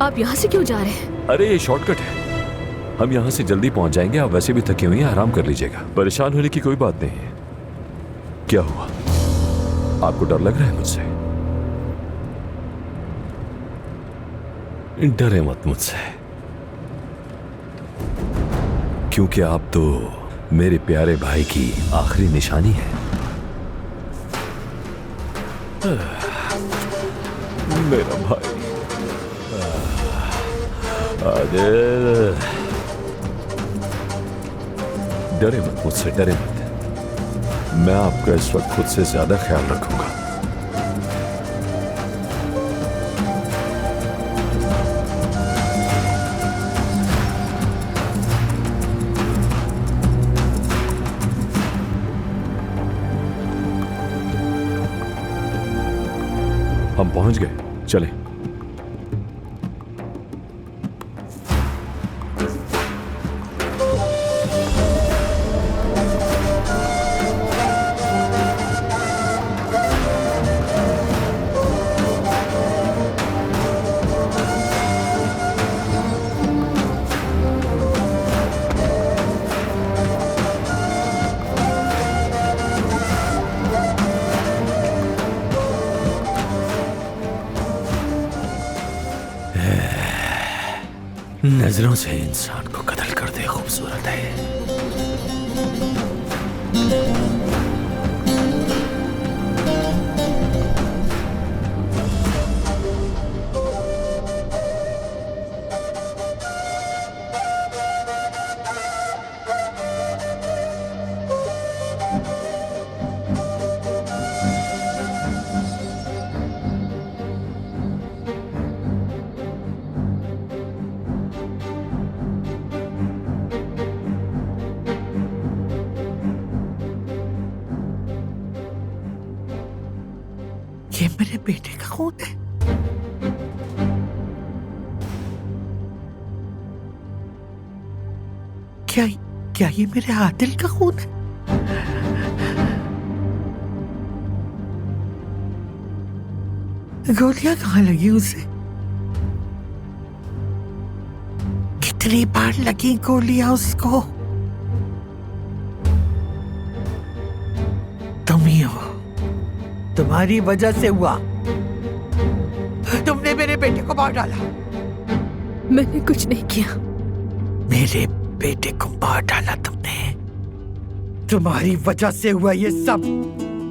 आप यहाँ से क्यों जा रहे हैं? अरे ये शॉर्टकट है, हम यहाँ से जल्दी पहुंच जाएंगे। आप वैसे भी थके हुए हैं, आराम कर लीजिएगा। परेशान होने की कोई बात नहीं है। क्या हुआ, आपको डर लग रहा है मुझसे? डरे मत मुझसे, क्योंकि आप तो मेरे प्यारे भाई की आखिरी निशानी है। मेरा भाई आदिल, डरे मत मुझसे, डरे मत। मैं आपका इस वक्त खुद से ज्यादा ख्याल रखूंगा। हम पहुंच गए, चलें। नजरों से इंसान को कत्ल कर दे खूबसूरत है। ये मेरे बेटे का खून है। क्या क्या ये मेरे आदिल का खून है? गोलियां कहाँ लगी उसे? कितनी बार लगी गोलियां उसको? तुम ही हो, तुम्हारी वजह से हुआ। तुमने मेरे बेटे को मार डाला। मैंने कुछ नहीं किया। मेरे बेटे को मार डाला तुमने। तुम्हारी वजह से हुआ ये सब।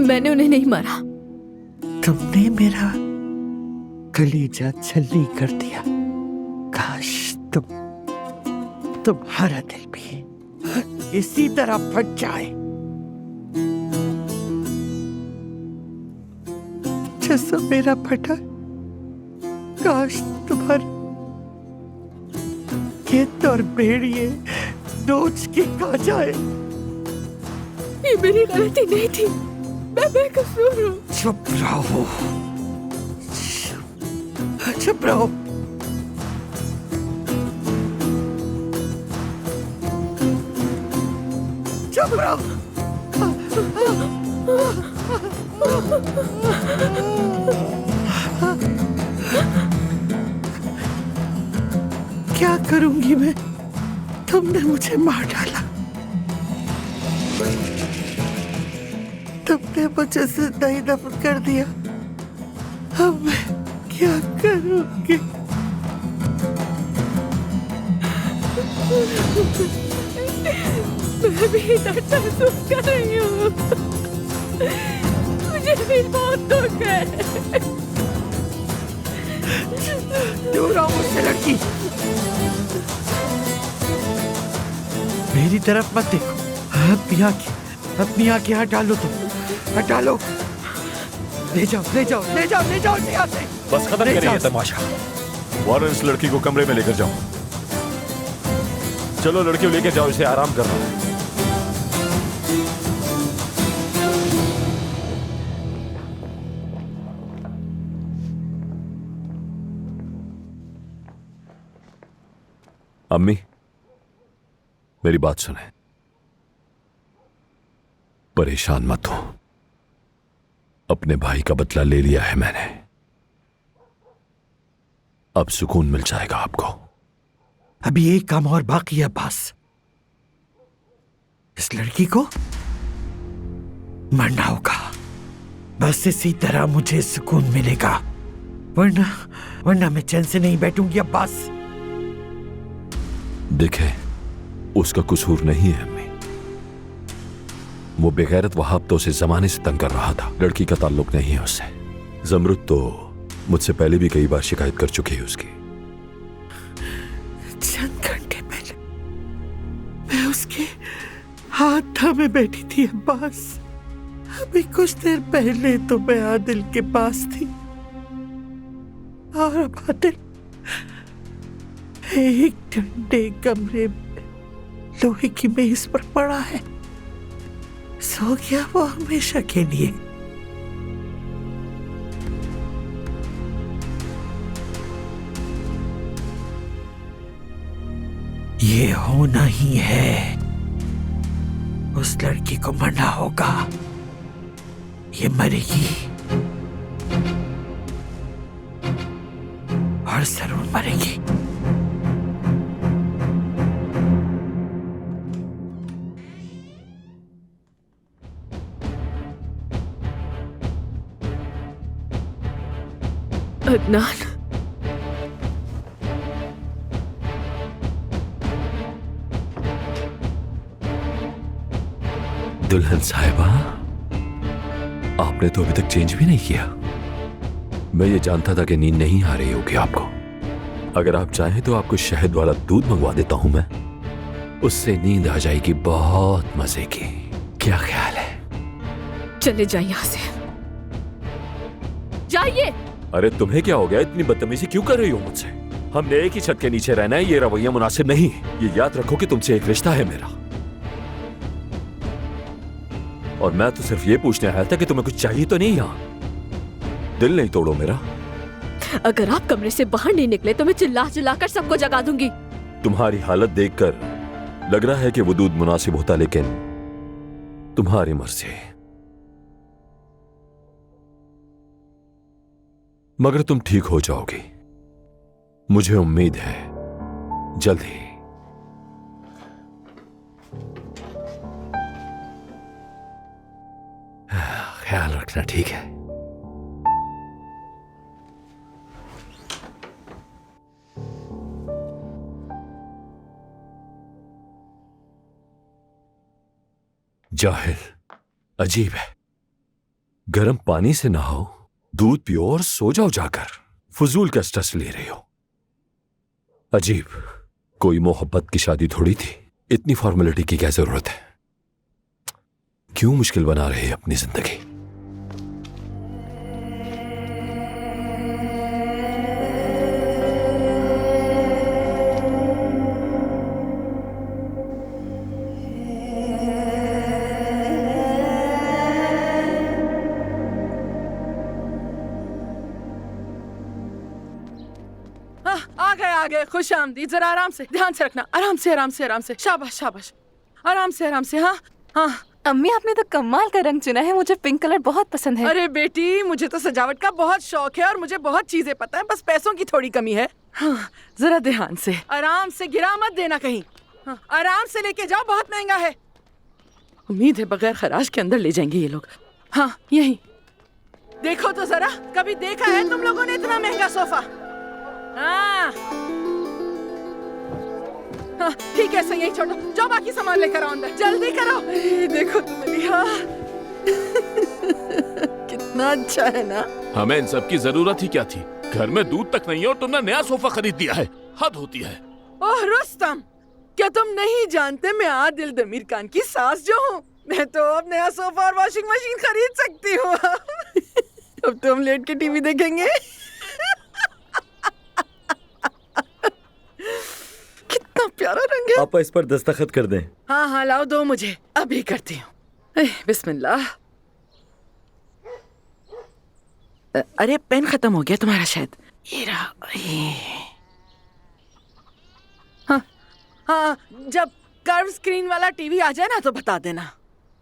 मैंने उन्हें नहीं मारा। तुमने मेरा कलीजा छल्ली कर दिया। काश तुम्हारा दिल भी इसी तरह फट जाए जैसा मेरा फटा। काश तुम्हारे खेत और भेड़िए नोच के खा जाए। ये मेरी गलती नहीं थी, मैं बेकसूर हूँ। चुप रहो, चुप रहो। चुप रहो। क्या करूंगी मैं? तुमने मुझे मार डाला। तुमने मुझे जिंदा ही दफन कर दिया। अब मैं क्या करूंगी? मैं भी दर्द महसूस कर रही हूँ। मुझे भी बहुत दुख है। दूर रहो मुझसे लड़की। मेरी तरफ मत देखो। अपनी आंखें हटा लो। तुम हटा लो। ले जाओ ले जाओ ले जाओ ले जाओ यहाँ से। बस खत्म करिए ये तमाशा। वारन इस लड़की को कमरे में लेकर जाओ। चलो लड़की को लेकर जाओ, इसे आराम करना है। अम्मी, मेरी बात सुने। परेशान मत हो, अपने भाई का बदला ले लिया है मैंने। अब सुकून मिल जाएगा आपको। अभी एक काम और बाकी है अब्बास, इस लड़की को मरना होगा, बस इसी तरह मुझे सुकून मिलेगा, वरना मैं चैन से नहीं बैठूंगी अब्बास। देखे, उसका कसूर नहीं है अम्मी। वो बेगैरत वहाब तो उसे जमाने से तंग कर रहा था, लड़की का ताल्लुक नहीं है उससे। जमरुद तो मुझसे पहले भी कई बार शिकायत कर चुकी है उसकी। चंद घंटे पहले मैं उसके हाथ थामे बैठी थी अब्बास। अभी कुछ देर पहले तो मैं आदिल के पास थी, और अब आदिल एक ठंडे कमरे में लोहे की मेज पर पड़ा है, सो गया वो हमेशा के लिए। ये होना ही है, उस लड़की को मरना होगा, ये मरेगी और जरूर मरेगी। अदनान, दुल्हन साहिबा, आपने तो अभी तक चेंज भी नहीं किया। मैं ये जानता था कि नींद नहीं आ रही होगी आपको। अगर आप चाहें तो आपको शहद वाला दूध मंगवा देता हूं मैं, उससे नींद आ जाएगी बहुत मजे की। क्या ख्याल है? चले जाइए यहाँ से, जाइए। अरे तुम्हें क्या हो गया? इतनी बदतमीजी क्यों कर रही हो मुझसे? हमने एक ही छत के नीचे रहना है, ये रवैया मुनासिब नहीं है। ये याद रखो कि तुमसे एक रिश्ता है मेरा, और मैं तो सिर्फ ये पूछने आया था कि तुम्हें कुछ चाहिए तो नहीं। यहां दिल नहीं तोड़ो मेरा। अगर आप कमरे से बाहर नहीं निकले तो मैं चिल्ला चिल्लाकर सबको जगा दूंगी। तुम्हारी हालत देखकर लग रहा है कि वो दूध मुनासिब होता, लेकिन तुम्हारी मर्जी। मगर तुम ठीक हो जाओगी, मुझे उम्मीद है जल्द ही। ख्याल रखना, ठीक है? जाहिल, अजीब है। गर्म पानी से नहाओ, दूध पियो और सो जाओ जाकर। फजूल का स्ट्रेस ले रही हो। अजीब, कोई मोहब्बत की शादी थोड़ी थी, इतनी फॉर्मेलिटी की क्या जरूरत है? क्यों मुश्किल बना रहे हैं अपनी जिंदगी? आ गए, खुश आमदीद। जरा आराम से, ध्यान से रखना, आराम से आराम से आराम से। शाबाश शाबाश, आराम से आराम से। हाँ हाँ। अम्मी, आपने तो कमाल का रंग चुना है, मुझे पिंक कलर बहुत पसंद है। अरे बेटी, मुझे तो सजावट का बहुत शौक है और मुझे बहुत चीजें पता है, बस पैसों की थोड़ी कमी है। हाँ, जरा ध्यान से, आराम से, गिरा मत देना कहीं। हाँ, आराम से लेके जाओ, बहुत महंगा है। उम्मीद है बगैर खराश के अंदर ले जाएंगे ये लोग। हाँ, यही देखो तो जरा, कभी देखा है तुम लोगों ने इतना महंगा सोफा? हाँ हाँ, ठीक है, सही, यही छोड़ो, जाओ बाकी सामान लेकर आओ अंदर, जल्दी करो। देखो तुम लिया कितना अच्छा है ना। हमें इन सब की जरूरत ही क्या थी? घर में दूध तक नहीं है और तुमने नया सोफा खरीद दिया है, हद होती है। ओह रुस्तम, क्या तुम नहीं जानते मैं आदिल दमीर खान की सास जो हूँ? मैं तो अब नया सोफा और वॉशिंग मशीन खरीद सकती हूँ। अब तो हम लेट के टीवी देखेंगे। कितना प्यारा रंग है। आप इस पर दस्तखत कर दें। हाँ हाँ, लाओ, दो मुझे, अभी करती हूँ। बिस्मिल्लाह। अरे पेन खत्म हो गया तुम्हारा शायद, ये रहा। हाँ हाँ, जब कर्व स्क्रीन वाला टीवी आ जाए ना तो बता देना,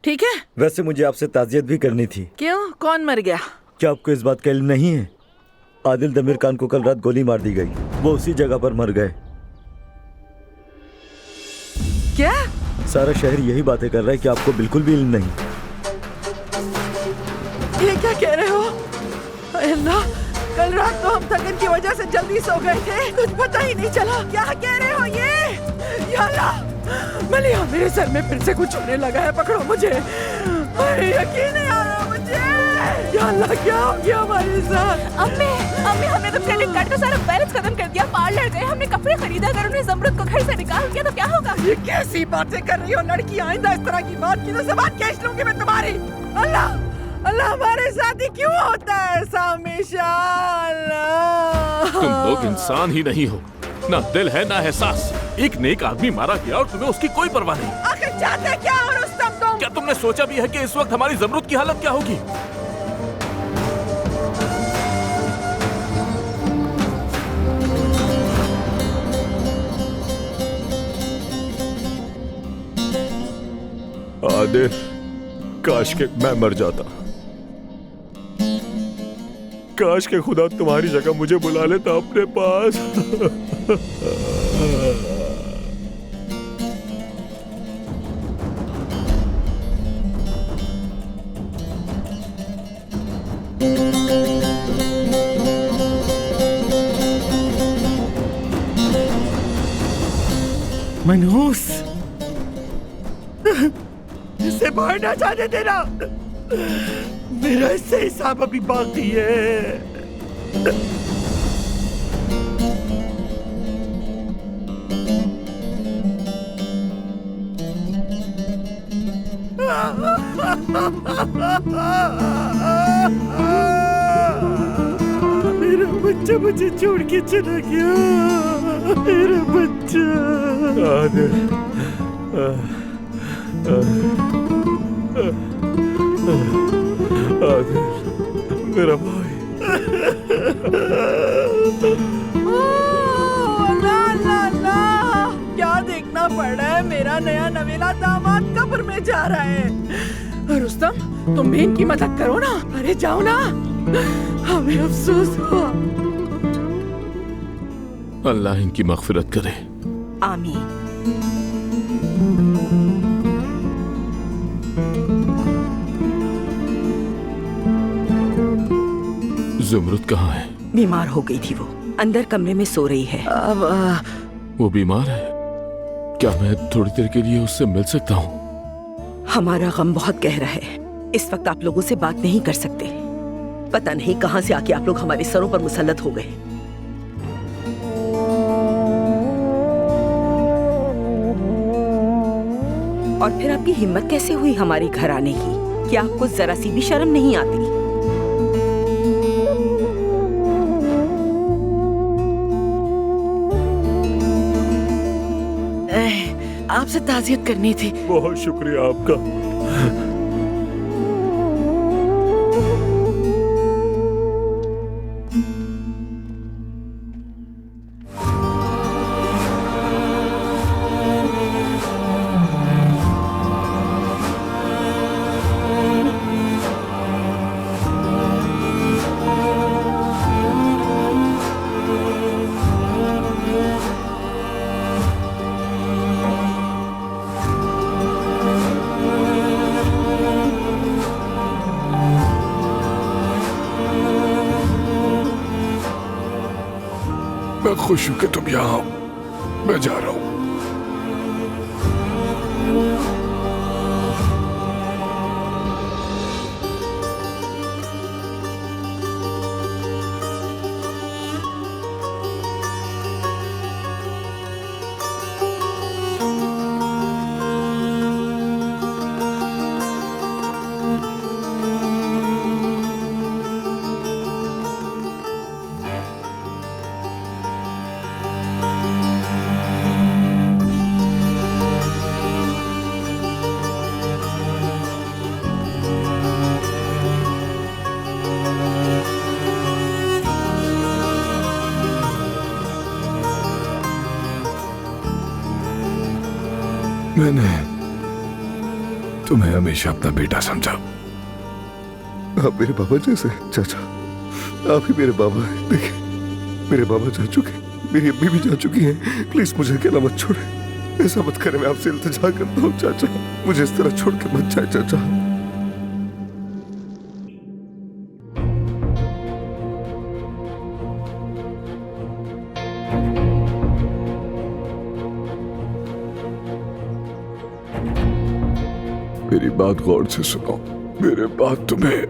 ठीक है? वैसे मुझे आपसे ताज़ियत भी करनी थी। क्यों, कौन मर गया? क्या आपको इस बात का इल्म नहीं है? आदिल दमीर खान को कल रात गोली मार दी गई। वो उसी जगह पर मर गए। क्या? सारा शहर यही बातें कर रहा है कि आपको बिल्कुल भी इल्म नहीं। ये क्या कह रहे हो? अल्लाह, कल रात तो हम थकन की वजह से जल्दी सो गए थे, कुछ पता ही नहीं चला। क्या कह रहे हो ये? या अल्लाह, मलिया मेरे सर में फिर से कुछ होने लगा है, पकड़ो मुझे। अरे यकीन नहीं आ रहा मुझे। या अल्लाह, क्या हो गया हमारे साथ? अम्मी अम्मी, हमने तो क्रेडिट कार्ड का सारा बैलेंस खत्म कर दिया। पार्लर गए, हमने कपड़े खरीदा, अगर उन्हें ज़मरुद को घर से निकाल दिया तो क्या होगा? ये कैसी बातें कर रही हो लड़की? आइंदा इस तरह की बात की तो ज़बान खींच लूंगी मैं तुम्हारी। अल्लाह अल्लाह, हमारे साथ ही क्यों होता है ऐसा हमेशा? अल्लाह, तुम लोग इंसान ही नहीं हो, ना दिल है ना एहसास। एक नेक आदमी मारा गया और तुम्हें उसकी कोई परवाह नहीं। आखिर चाहते क्या हो रुस्तम तुम? क्या तुमने सोचा भी है कि इस वक्त हमारी ज़मरुद की हालत क्या होगी? आदिल, काश के मैं मर जाता। काश के खुदा तुम्हारी जगह मुझे बुला लेता अपने पास। मनहूस, इसे बाहर ना जाने देना। मेरा इससे हिसाब अभी बाकी है। मेरा बच्चा मुझे छोड़ के चला गया। मेरा बच्चा। आदिल, आदिल, मेरा भाई। क्या देखना पड़ रहा है? मेरा नया नवेला दामाद कब्र में जा रहा है। रुस्तम, तुम भी इनकी मदद करो ना। अरे जाओ ना, हमें अफसोस हुआ। अल्लाह इनकी मग़फ़िरत करे। आमीन। ज़मरुद कहाँ है? बीमार हो गई थी वो, अंदर कमरे में सो रही है। अब वो बीमार है? क्या मैं थोड़ी देर के लिए उससे मिल सकता हूँ? हमारा गम बहुत गहरा है, इस वक्त आप लोगों से बात नहीं कर सकते। पता नहीं कहां से आके आप लोग हमारे सरों पर मुसल्लत हो गए। और फिर आपकी हिम्मत कैसे हुई हमारे घर आने की? क्या आपको जरा सी भी शर्म नहीं आती? आपसे ताज़ियत करनी थी। बहुत शुक्रिया आपका। मैं खुश हूं कि तुम यहाँ हो। मैं जा रहा हूं। मैंने तुम्हें हमेशा अपना बेटा समझा। आप मेरे बाबा जैसे चाचा। आप ही मेरे बाबा हैं। देखिए, मेरे बाबा जा चुके हैं, मेरी अम्मी भी जा चुकी हैं। प्लीज मुझे अकेला मत छोड़े, ऐसा मत करें। मैं आपसे इल्तिजा करता हूँ चाचा, मुझे इस तरह छोड़ के मत जाए चाचा। मेरी बात गौर से सुनो। मेरे बाद तुम्हें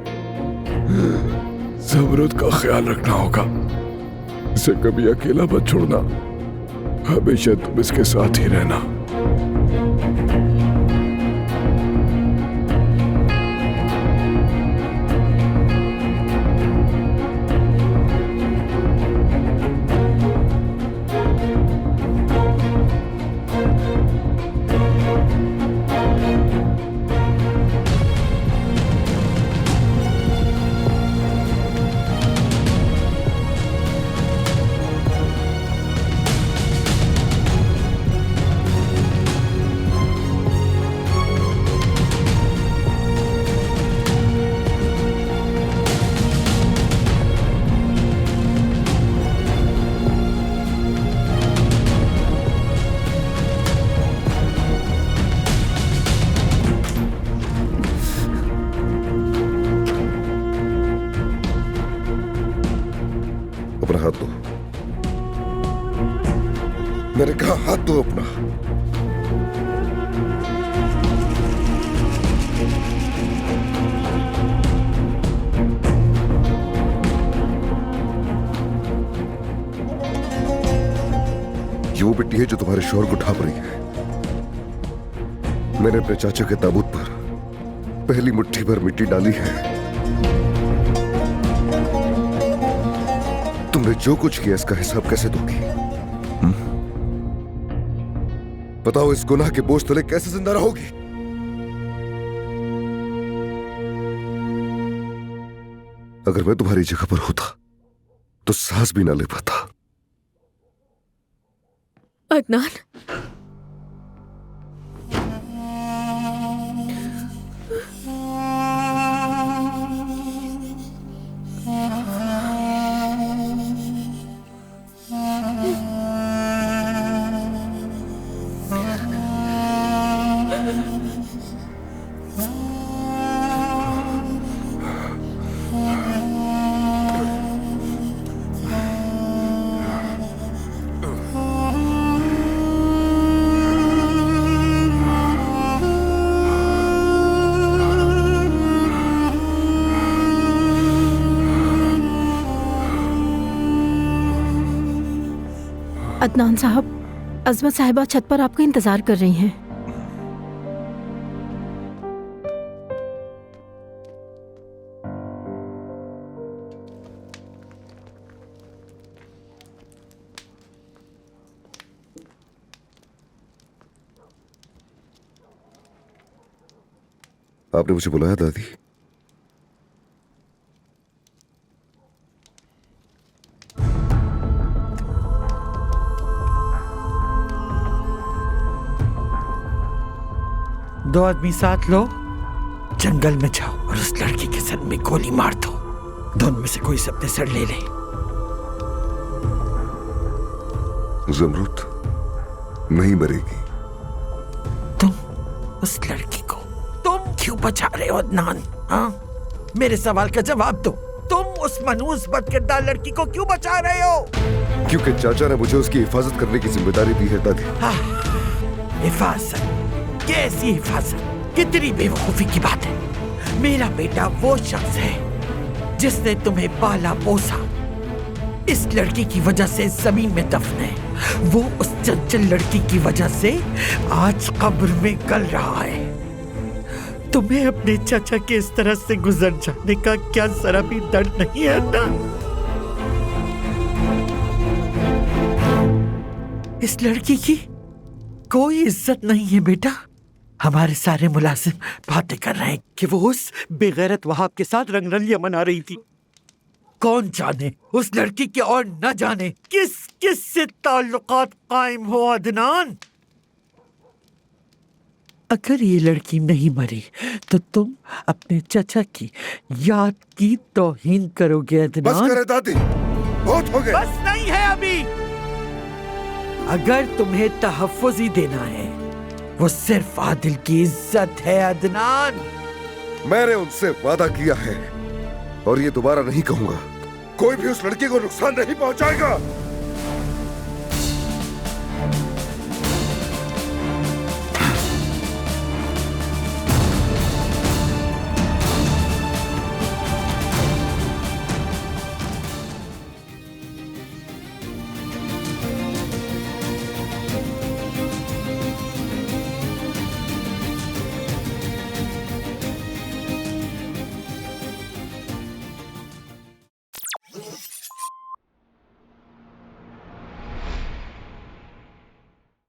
ज़मरुद का ख्याल रखना होगा। इसे कभी अकेला मत छोड़ना, हमेशा तुम इसके साथ ही रहना। अपना हाथ दो। मैंने कहा हाथ दो अपना। ये वो मिट्टी है जो तुम्हारे शोर को ढांप रही है। मैंने अपने चाचा के ताबूत पर पहली मुट्ठी भर मिट्टी डाली है। तुमने जो कुछ किया इसका हिसाब कैसे दोगी? बताओ, इस गुनाह के बोझ तले कैसे जिंदा रहोगी? अगर मैं तुम्हारी जगह पर होता तो सांस भी ना ले पाता। अदनान, अदनान साहब, अजमत साहिबा छत पर आपका इंतजार कर रही हैं। आपने मुझे बुलाया दादी? दो आदमी साथ लो, जंगल में जाओ और उस लड़की के सर में गोली मार दो। दोनों में से कोई से अपने सर ले ले। ज़मरुद नहीं मरेगी। तुम उस लड़की को तुम क्यों बचा रहे हो अदनान? हाँ, मेरे सवाल का जवाब दो। तुम उस मनूस बदकिरदार लड़की को क्यों बचा रहे हो? क्योंकि चाचा ने मुझे उसकी हिफाजत करने की जिम्मेदारी दी है दादी। हिफाजत? कैसी हिफाजत? कितनी बेवकूफी की बात है। मेरा बेटा वो शख्स है जिसने तुम्हें पाला पोसा। इस लड़की की वजह से जमीन में दफन है। वो उस चंचल लड़की की वजह से आज कब्र में गल रहा है। तुम्हें अपने चाचा के इस तरह से गुजर जाने का क्या जरा भी दर्द नहीं है ना? इस लड़की की कोई इज्जत नहीं है बेटा। हमारे सारे मुलाजिम बातें कर रहे हैं कि वो उस बेगैरत वहाब के साथ रंगरलियां मना रही थी। कौन जाने उस लड़की के और न जाने किस किस से ताल्लुकात कायम हो अदनान। अगर ये लड़की नहीं मरी तो तुम अपने चचा की याद की तौहीन करोगे बस अदनान। करे दादी, बहुत हो गए। बस नहीं है अभी। अगर तुम्हें तहफ्फुज़ ही देना है, वो सिर्फ आदिल की इज्जत है अदनान। मैंने उनसे वादा किया है और ये दोबारा नहीं कहूंगा। कोई भी उस लड़की को नुकसान नहीं पहुंचाएगा।